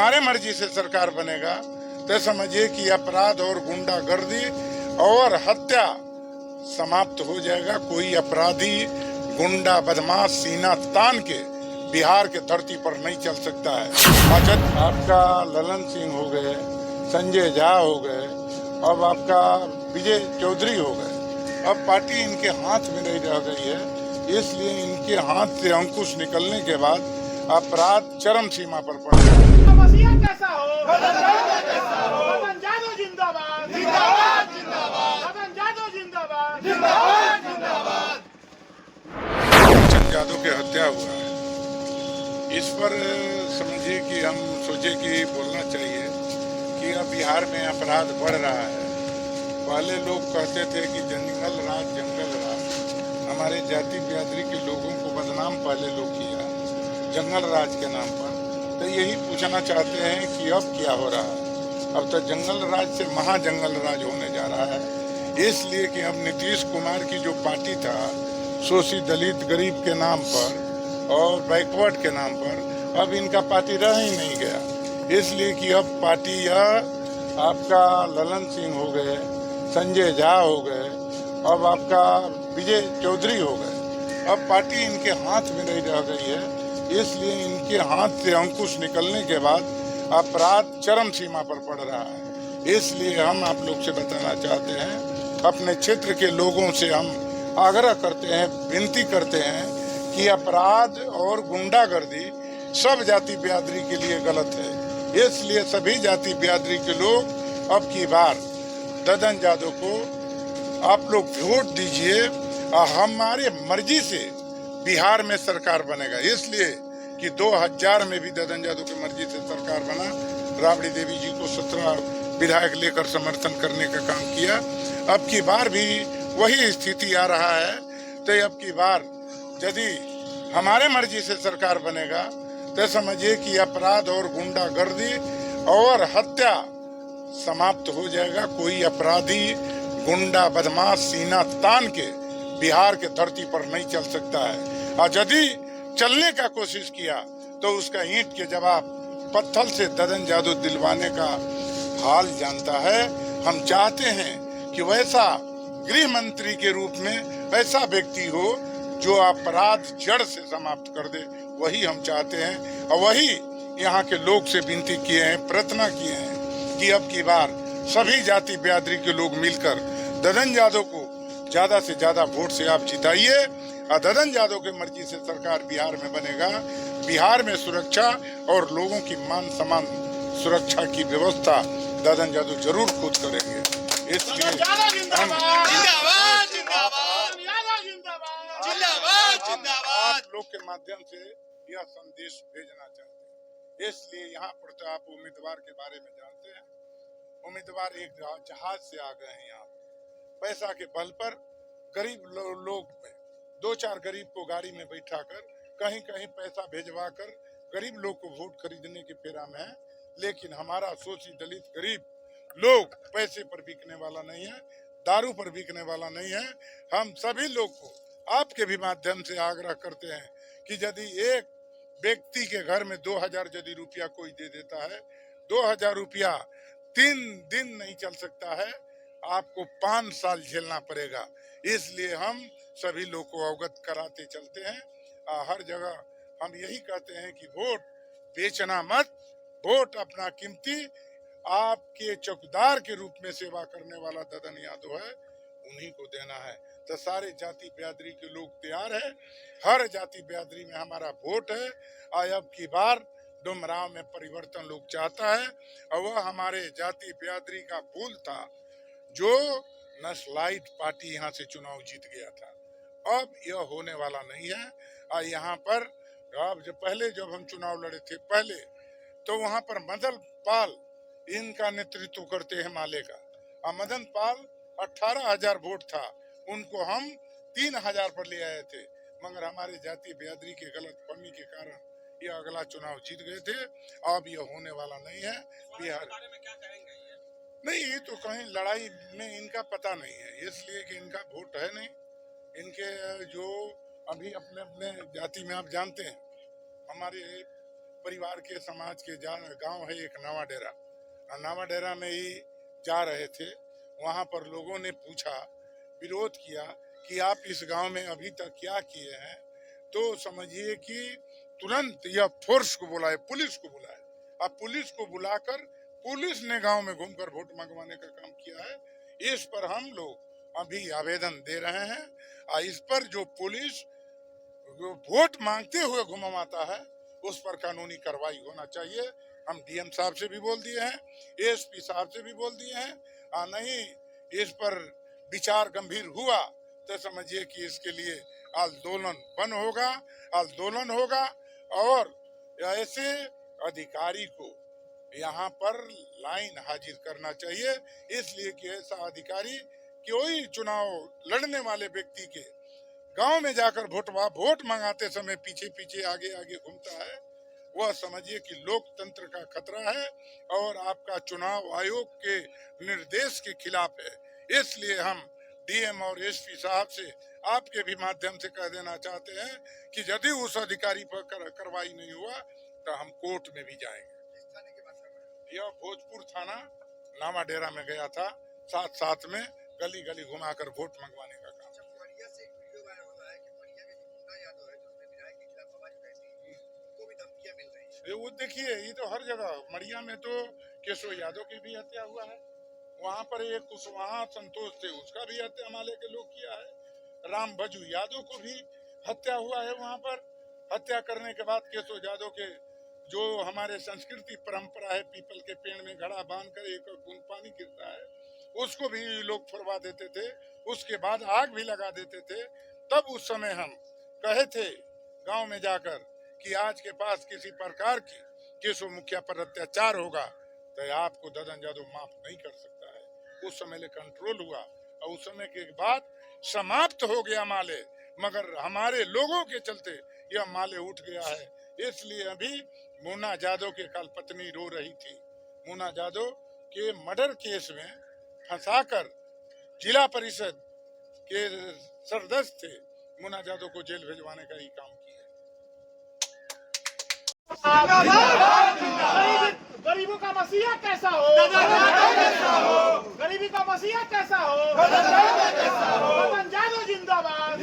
हमारे मर्जी से सरकार बनेगा तो समझिए कि अपराध और गुंडागर्दी और हत्या समाप्त हो जाएगा। कोई अपराधी गुंडा बदमाश सीना तान के बिहार के धरती पर नहीं चल सकता है। अजद आपका ललन सिंह हो गए, संजय झा हो गए, अब आपका विजय चौधरी हो गए। अब पार्टी इनके हाथ में नहीं रह गई है, इसलिए इनके हाथ से अंकुश निकलने के बाद अपराध चरम सीमा पर पड़ गया। यादव की हत्या हुआ है, इस पर समझिए कि हम सोचे कि बोलना चाहिए कि अब बिहार में अपराध बढ़ रहा है। पहले लोग कहते थे कि जंगल राज, हमारे जाति बिरादरी के लोगों को बदनाम पहले लोग किया जंगल राज के नाम पर। तो यही पूछना चाहते हैं कि अब क्या हो रहा है। अब तो जंगल राज से महाजंगल राज होने जा रहा है, इसलिए कि अब नीतीश कुमार की जो पार्टी था शोषित दलित गरीब के नाम पर और बैकवर्ड के नाम पर, अब इनका पार्टी रह ही नहीं गया। इसलिए कि अब पार्टी यह आपका ललन सिंह हो गए, संजय झा हो गए, अब आपका विजय चौधरी हो गए। अब पार्टी इनके हाथ में नहीं रह गई है, इसलिए इनके हाथ से अंकुश निकलने के बाद अपराध चरम सीमा पर पड़ रहा है। इसलिए हम आप लोग से बताना चाहते हैं, अपने क्षेत्र के लोगों से हम आग्रह करते हैं, विनती करते हैं कि अपराध और गुंडागर्दी सब जाति बिरादरी के लिए गलत है। इसलिए सभी जाति बिरादरी के लोग अब की बार ददन यादव को आप लोग वोट दीजिए। हमारे मर्जी से बिहार में सरकार बनेगा, इसलिए कि 2000 में भी ददन यादव की मर्जी से सरकार बना। राबड़ी देवी जी को 17 विधायक लेकर समर्थन करने का काम किया। अब की बार भी वही स्थिति आ रहा है। तो अब की बार यदि हमारे मर्जी से सरकार बनेगा तो समझिए कि अपराध और गुंडागर्दी और हत्या समाप्त हो जाएगा। कोई अपराधी गुंडा बदमाश सीना तान के बिहार के धरती पर नहीं चल सकता है, और यदि चलने का कोशिश किया तो उसका ईंट के जवाब पत्थर से ददन यादव दिलवाने का हाल जानता है। हम चाहते हैं कि वैसा गृह मंत्री के रूप में ऐसा व्यक्ति हो जो अपराध जड़ से समाप्त कर दे, वही हम चाहते हैं। और वही यहाँ के लोग से विनती किए हैं, प्रार्थना किए हैं कि अब की बार सभी जाति बिरादरी के लोग मिलकर ददन यादव को ज्यादा से ज्यादा वोट से आप जिताइए। और ददन यादव की मर्जी से सरकार बिहार में बनेगा। बिहार में सुरक्षा और लोगों की मान सम्मान सुरक्षा की व्यवस्था ददन यादव जरूर खुद करेंगे। इसलिए आप लोग के माध्यम से यह संदेश भेजना चाहते हैं। इसलिए यहाँ पर तो आप उम्मीदवार के बारे में जानते हैं। उम्मीदवार एक जहाज से आ गए हैं यहाँ, पैसा के बल पर गरीब लोग में 2-4 गरीब को गाड़ी में बैठाकर कहीं कहीं पैसा भेजवा कर गरीब लोग को वोट खरीदने के फेरा में है। लेकिन हमारा शोषित दलित गरीब लोग पैसे पर बिकने वाला नहीं है, दारू पर बिकने वाला नहीं है। हम सभी लोग को आपके भी माध्यम से आग्रह करते हैं कि यदि एक व्यक्ति के घर में 2000 यदि रुपया कोई दे देता है, 2000 रुपया 3 दिन नहीं चल सकता है, आपको 5 साल झेलना पड़ेगा। इसलिए हम सभी लोग को अवगत कराते चलते हैं। हर जगह हम यही कहते हैं कि वोट बेचना मत, वोट अपना कीमती आपके चौकीदार के रूप में सेवा करने वाला ददन यादव है, उन्हीं को देना है। तो सारे जाति बिरादरी के लोग तैयार है, हर जाति बिरादरी में हमारा वोट है। अब की बार डुमराव में परिवर्तन लोग चाहता है, और वह हमारे जाति बिरादरी का भूल था जो नस्लाइट पार्टी यहाँ से चुनाव जीत गया था। अब यह होने वाला नहीं है। यहाँ पर अब जब हम चुनाव लड़े थे पहले, तो वहाँ पर मदन पाल इनका नेतृत्व करते हैं माले का, और मदन पाल 18,000 वोट था, उनको हम 3,000 पर ले आए थे। मगर हमारे जाति बिरादरी के गलत फहमी के कारण यह अगला चुनाव जीत गए थे। अब यह होने वाला नहीं है। बिहार नहीं, ये तो कहीं लड़ाई में इनका पता नहीं है, इसलिए कि इनका वोट है नहीं। इनके जो अभी अपने अपने जाति में आप जानते हैं, हमारे परिवार के समाज के गांव है एक नवा डेरा, नवा डेरा में ही जा रहे थे। वहां पर लोगों ने पूछा, विरोध किया कि आप इस गांव में अभी तक क्या किए हैं, तो समझिए कि तुरंत यह फोर्स को बुलाए, पुलिस को बुलाए। अब पुलिस को बुलाकर पुलिस ने गांव में घूमकर वोट मंगवाने का काम किया है। इस पर हम लोग अभी आवेदन दे रहे हैं और इस पर जो पुलिस वोट मांगते हुए घुमाता है उस पर कानूनी कार्रवाई होना चाहिए। हम डीएम साहब से भी बोल दिए हैं, एएसपी साहब से भी बोल दिए हैं, और नहीं इस पर विचार गंभीर हुआ तो समझिए कि इसके लिए आंदोलन होगा और ऐसे अधिकारी को यहाँ पर लाइन हाजिर करना चाहिए, इसलिए कि ऐसा अधिकारी कोई चुनाव लड़ने वाले व्यक्ति के गांव में जाकर वोट मंगाते समय पीछे पीछे आगे आगे घूमता है, वह समझिए कि लोकतंत्र का खतरा है और आपका चुनाव आयोग के निर्देश के खिलाफ है। इसलिए हम डीएम और एसपी साहब से आपके भी माध्यम से कह देना चाहते हैं कि यदि उस अधिकारी पर कार्रवाई नहीं हुआ तो हम कोर्ट में भी जाएंगे। यह भोजपुर थाना नामा डेरा में गया था, साथ में गली गली घुमाकर वोट मंगवाने का काम। वो देखिए, ये तो हर जगह, मड़िया में तो केशव यादव की भी हत्या हुआ है, वहाँ पर एक कुशवाहा संतोष थे, उसका भी हत्या माले के लोग किया है। राम बजू यादव को भी हत्या हुआ है, वहाँ पर हत्या करने के बाद केशव यादव के जो हमारे संस्कृति परंपरा है, पीपल के पेड़ में घड़ा बांधकर एक बूंद पानी गिरता है उसको भी लोग फुरवा देते थे, उसके बाद आग भी लगा देते थे। तब उस समय हम कहे थे गांव में जाकर कि आज के पास किसी प्रकार की केशव मुखिया पर अत्याचार होगा तो आपको ददन यादव माफ नहीं कर सकता है। उस समय कंट्रोल हुआ और उस समय के बाद समाप्त हो गया माले, मगर हमारे लोगों के चलते यह माले उठ गया है। इसलिए अभी मुन्ना यादव के कल पत्नी रो रही थी, मुन्ना यादव के मर्डर केस में फंसाकर जिला परिषद के सदस्य थे, मुन्ना यादव को जेल भिजवाने का ही काम किया। गरीबों का मसीहा कैसा हो, गरीबी का मसीहा कैसा हो, ददन यादव जिंदाबाद।